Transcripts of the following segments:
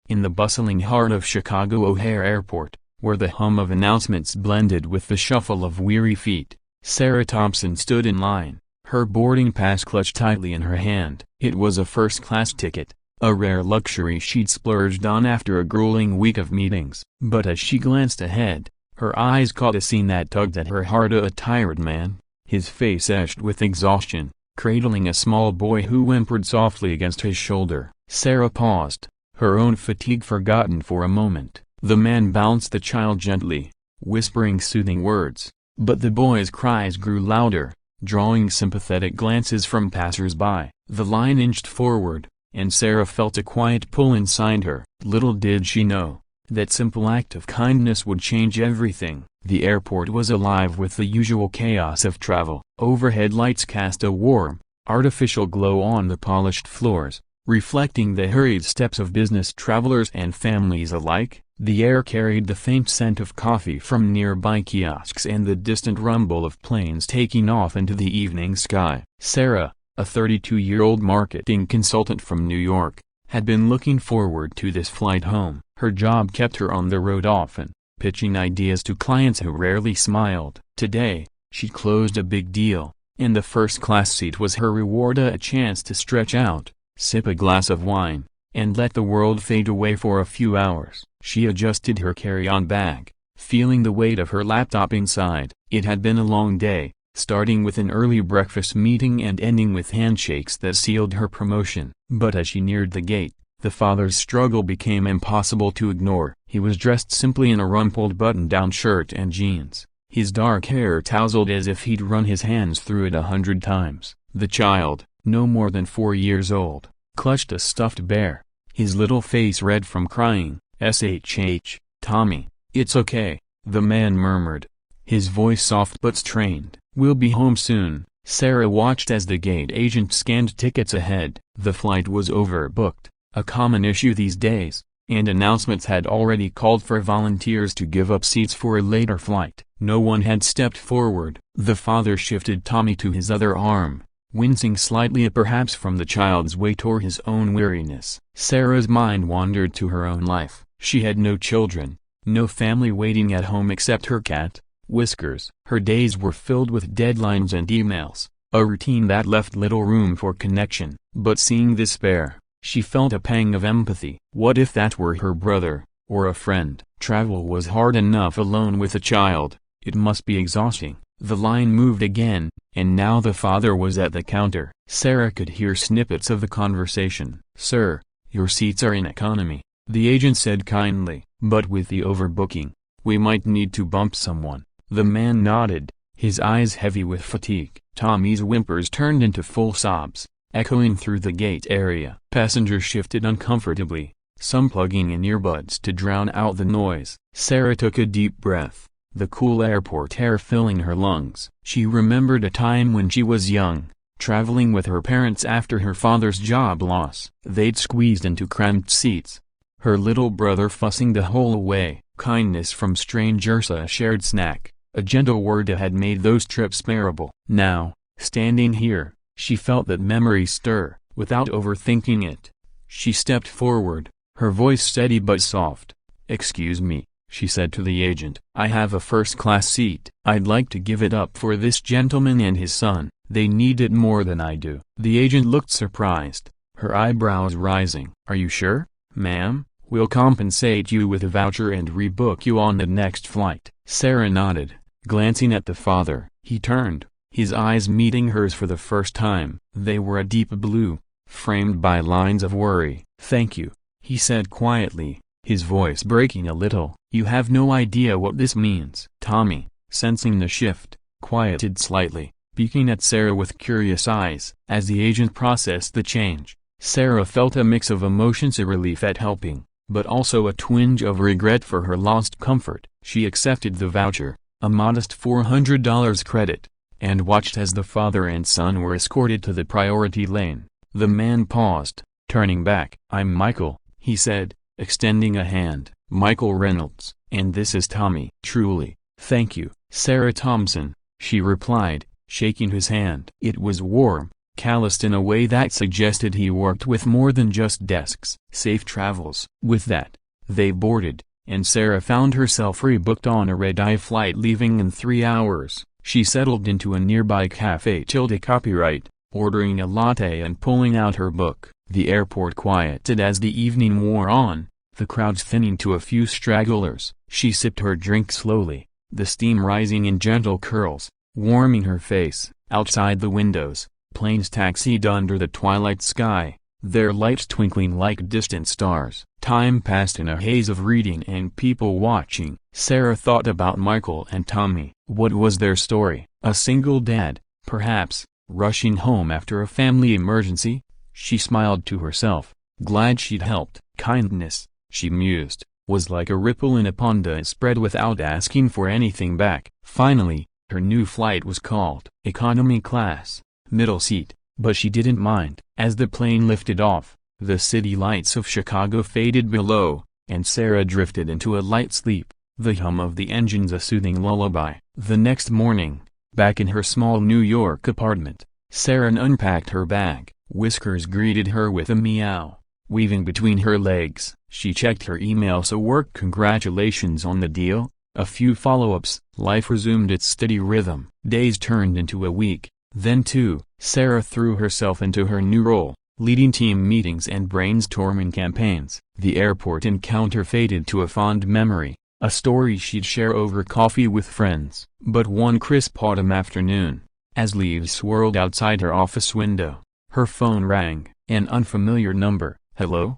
In the bustling heart of Chicago O'Hare Airport, where the hum of announcements blended with the shuffle of weary feet, Sarah Thompson stood in line, her boarding pass clutched tightly in her hand. It was a first-class ticket, a rare luxury she'd splurged on after a grueling week of meetings. But as she glanced ahead, her eyes caught a scene that tugged at her heart. A tired man, his face etched with exhaustion, cradling a small boy who whimpered softly against his shoulder. Sarah paused, her own fatigue forgotten for a moment. The man bounced the child gently, whispering soothing words, but the boy's cries grew louder, drawing sympathetic glances from passers-by. The line inched forward, and Sarah felt a quiet pull inside her. Little did she know, that simple act of kindness would change everything. The airport was alive with the usual chaos of travel. Overhead lights cast a warm, artificial glow on the polished floors, reflecting the hurried steps of business travelers and families alike. The air carried the faint scent of coffee from nearby kiosks and the distant rumble of planes taking off into the evening sky. Sarah, a 32-year-old marketing consultant from New York, had been looking forward to this flight home. Her job kept her on the road often, pitching ideas to clients who rarely smiled. Today, she closed a big deal, and the first-class seat was her reward. A chance to stretch out, sip a glass of wine, and let the world fade away for a few hours. She adjusted her carry-on bag, feeling the weight of her laptop inside. It had been a long day, starting with an early breakfast meeting and ending with handshakes that sealed her promotion. But as she neared the gate, the father's struggle became impossible to ignore. He was dressed simply in a rumpled button-down shirt and jeans, his dark hair tousled as if he'd run his hands through it 100 times. The child, no more than 4 years old, clutched a stuffed bear, his little face red from crying. "SHH, Tommy, it's okay," the man murmured, his voice soft but strained. "We'll be home soon." Sarah watched as the gate agent scanned tickets ahead. The flight was overbooked, a common issue these days, and announcements had already called for volunteers to give up seats for a later flight. No one had stepped forward. The father shifted Tommy to his other arm, wincing slightly perhaps from the child's weight or his own weariness. Sarah's mind wandered to her own life. She had no children, no family waiting at home except her cat, Whiskers. Her days were filled with deadlines and emails, a routine that left little room for connection. But seeing this bear, she felt a pang of empathy. What if that were her brother, or a friend? Travel was hard enough alone with a child, it must be exhausting. The line moved again, and now the father was at the counter. Sarah could hear snippets of the conversation. "Sir, your seats are in economy," the agent said kindly. "But with the overbooking, we might need to bump someone." The man nodded, his eyes heavy with fatigue. Tommy's whimpers turned into full sobs, echoing through the gate area. Passengers shifted uncomfortably, some plugging in earbuds to drown out the noise. Sarah took a deep breath, the cool airport air filling her lungs. She remembered a time when she was young, traveling with her parents after her father's job loss. They'd squeezed into cramped seats, her little brother fussing the whole way. Kindness from strangers, a shared snack, a gentle word had made those trips bearable. Now, standing here, she felt that memory stir. Without overthinking it, she stepped forward, her voice steady but soft. "Excuse me," she said to the agent. "I have a first-class seat. I'd like to give it up for this gentleman and his son. They need it more than I do." The agent looked surprised, her eyebrows rising. "Are you sure, ma'am? We'll compensate you with a voucher and rebook you on the next flight." Sarah nodded, glancing at the father. He turned, his eyes meeting hers for the first time. They were a deep blue, framed by lines of worry. "Thank you," he said quietly, his voice breaking a little. "You have no idea what this means." Tommy, sensing the shift, quieted slightly, peeking at Sarah with curious eyes. As the agent processed the change, Sarah felt a mix of emotions: a relief at helping, but also a twinge of regret for her lost comfort. She accepted the voucher, a modest $400 credit, and watched as the father and son were escorted to the priority lane. The man paused, turning back. "I'm Michael," he said, extending a hand. "Michael Reynolds, and this is Tommy." "Truly, thank you, Sarah Thompson," she replied, shaking his hand. It was warm, calloused in a way that suggested he worked with more than just desks. Safe travels. With that, they boarded, and Sarah found herself rebooked on a red-eye flight leaving in 3 hours. She settled into a nearby cafe copyright, ordering a latte and pulling out her book. The airport quieted as the evening wore on, the crowds thinning to a few stragglers. She sipped her drink slowly, the steam rising in gentle curls, warming her face. Outside the windows, planes taxied under the twilight sky, their lights twinkling like distant stars. Time passed in a haze of reading and people watching. Sarah thought about Michael and Tommy. What was their story? A single dad, perhaps, rushing home after a family emergency? She smiled to herself, glad she'd helped. Kindness, she mused, was like a ripple in a pond that spread without asking for anything back. Finally, her new flight was called economy class, middle seat, but she didn't mind. As the plane lifted off, the city lights of Chicago faded below, and Sarah drifted into a light sleep, the hum of the engines a soothing lullaby. The next morning, back in her small New York apartment, Sarah unpacked her bag. Whiskers greeted her with a meow. Weaving between her legs, she checked her emails. A work congratulations on the deal, a few follow-ups. Life resumed its steady rhythm. Days turned into a week, then 2. Sarah threw herself into her new role, leading team meetings and brainstorming campaigns. The airport encounter faded to a fond memory, a story she'd share over coffee with friends. But one crisp autumn afternoon, as leaves swirled outside her office window, her phone rang. An unfamiliar number. "Hello?"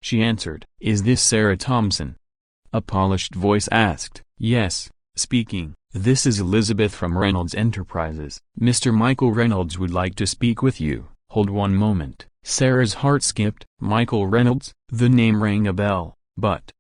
She answered. "Is this Sarah Thompson?" A polished voice asked. "Yes, speaking. This is Elizabeth from Reynolds Enterprises. Mr. Michael Reynolds would like to speak with you." "Hold one moment." Sarah's heart skipped. Michael Reynolds? The name rang a bell, but...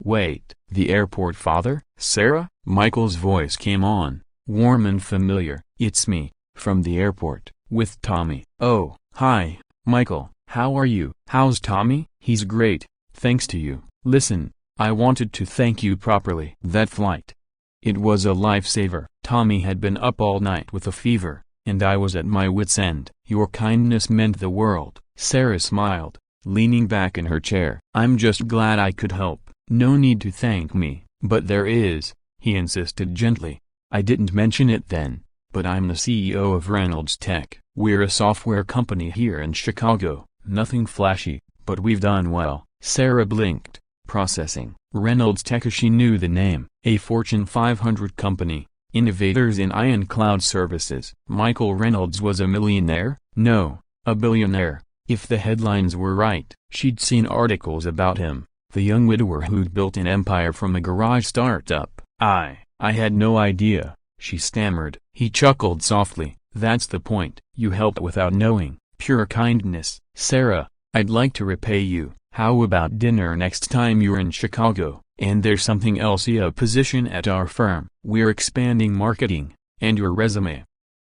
Wait, the airport father? "Sarah?" Michael's voice came on, warm and familiar. "It's me, from the airport, with Tommy." "Oh, hi, Michael, how are you?" "How's Tommy?" "He's great, thanks to you. Listen, I wanted to thank you properly. That flight. It was a lifesaver." Tommy had been up all night with a fever, and I was at my wit's end. "Your kindness meant the world." Sarah smiled, leaning back in her chair. "I'm just glad I could help." "No need to thank me." "But there is," he insisted gently. "I didn't mention it then, but I'm the CEO of Reynolds Tech. We're a software company here in Chicago, nothing flashy, but we've done well." Sarah blinked, processing. Reynolds Tech, she knew the name. A Fortune 500 company, innovators in iron cloud services. Michael Reynolds was a millionaire? No, a billionaire, if the headlines were right. She'd seen articles about him, the young widower who'd built an empire from a garage startup. I had no idea," she stammered. He chuckled softly. "That's the point. You helped without knowing. Pure kindness." "Sarah, I'd like to repay you. How about dinner next time you're in Chicago?" "And there's something else. A position at our firm. We're expanding marketing, and your resume.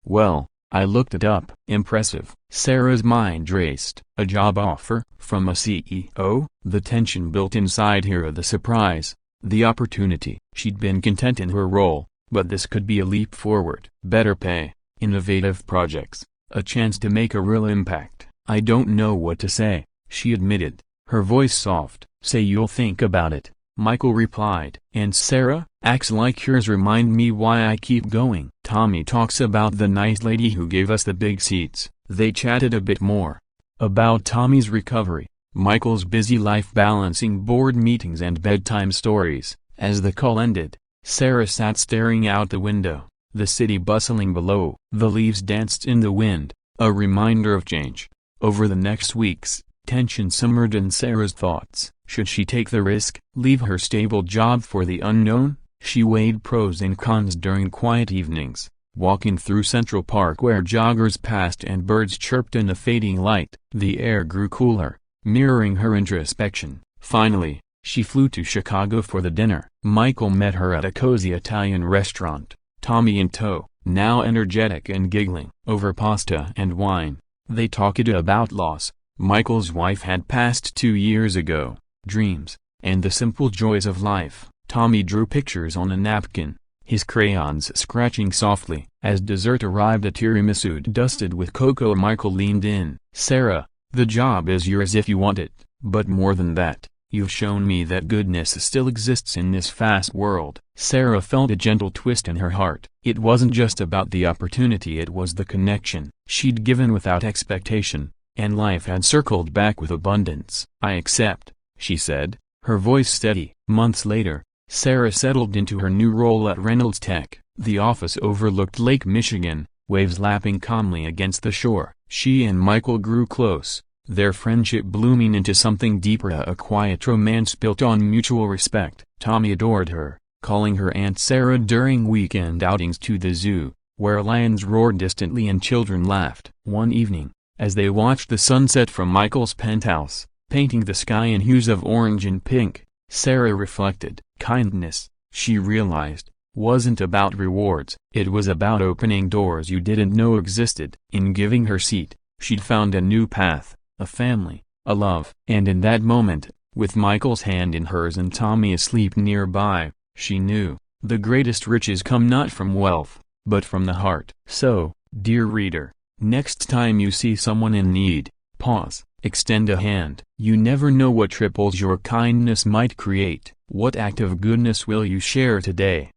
Well, I looked it up." "Impressive." Sarah's mind raced. A job offer, from a CEO? The tension built inside her, the surprise, the opportunity. She'd been content in her role, but this could be a leap forward. Better pay, innovative projects, a chance to make a real impact. "I don't know what to say," she admitted, her voice soft. "Say you'll think about it," Michael replied. "And Sarah, acts like yours remind me why I keep going." "Tommy talks about the nice lady who gave us the big seats." They chatted a bit more. About Tommy's recovery, Michael's busy life balancing board meetings and bedtime stories. As the call ended, Sarah sat staring out the window, the city bustling below. The leaves danced in the wind, a reminder of change. Over the next weeks, tension simmered in Sarah's thoughts. Should she take the risk, leave her stable job for the unknown? She weighed pros and cons during quiet evenings, walking through Central Park where joggers passed and birds chirped in the fading light. The air grew cooler, mirroring her introspection. Finally, she flew to Chicago for the dinner. Michael met her at a cozy Italian restaurant, Tommy in tow, now energetic and giggling. Over pasta and wine, they talked about loss. Michael's wife had passed 2 years ago, dreams, and the simple joys of life. Tommy drew pictures on a napkin, his crayons scratching softly. As dessert arrived, a tiramisu dusted with cocoa. Michael leaned in. "Sarah, the job is yours if you want it, but more than that, you've shown me that goodness still exists in this fast world." Sarah felt a gentle twist in her heart. It wasn't just about the opportunity, it was the connection. She'd given without expectation, and life had circled back with abundance. "I accept," she said, her voice steady. Months later, Sarah settled into her new role at Reynolds Tech. The office overlooked Lake Michigan, waves lapping calmly against the shore. She and Michael grew close, their friendship blooming into something deeper, a quiet romance built on mutual respect. Tommy adored her, calling her Aunt Sarah during weekend outings to the zoo, where lions roared distantly and children laughed. One evening, as they watched the sunset from Michael's penthouse, painting the sky in hues of orange and pink, Sarah reflected. Kindness, she realized, wasn't about rewards. It was about opening doors you didn't know existed. In giving her seat, she'd found a new path, a family, a love. And in that moment, with Michael's hand in hers and Tommy asleep nearby, she knew, the greatest riches come not from wealth, but from the heart. So, dear reader, next time you see someone in need, pause, extend a hand. You never know what ripples your kindness might create. What act of goodness will you share today?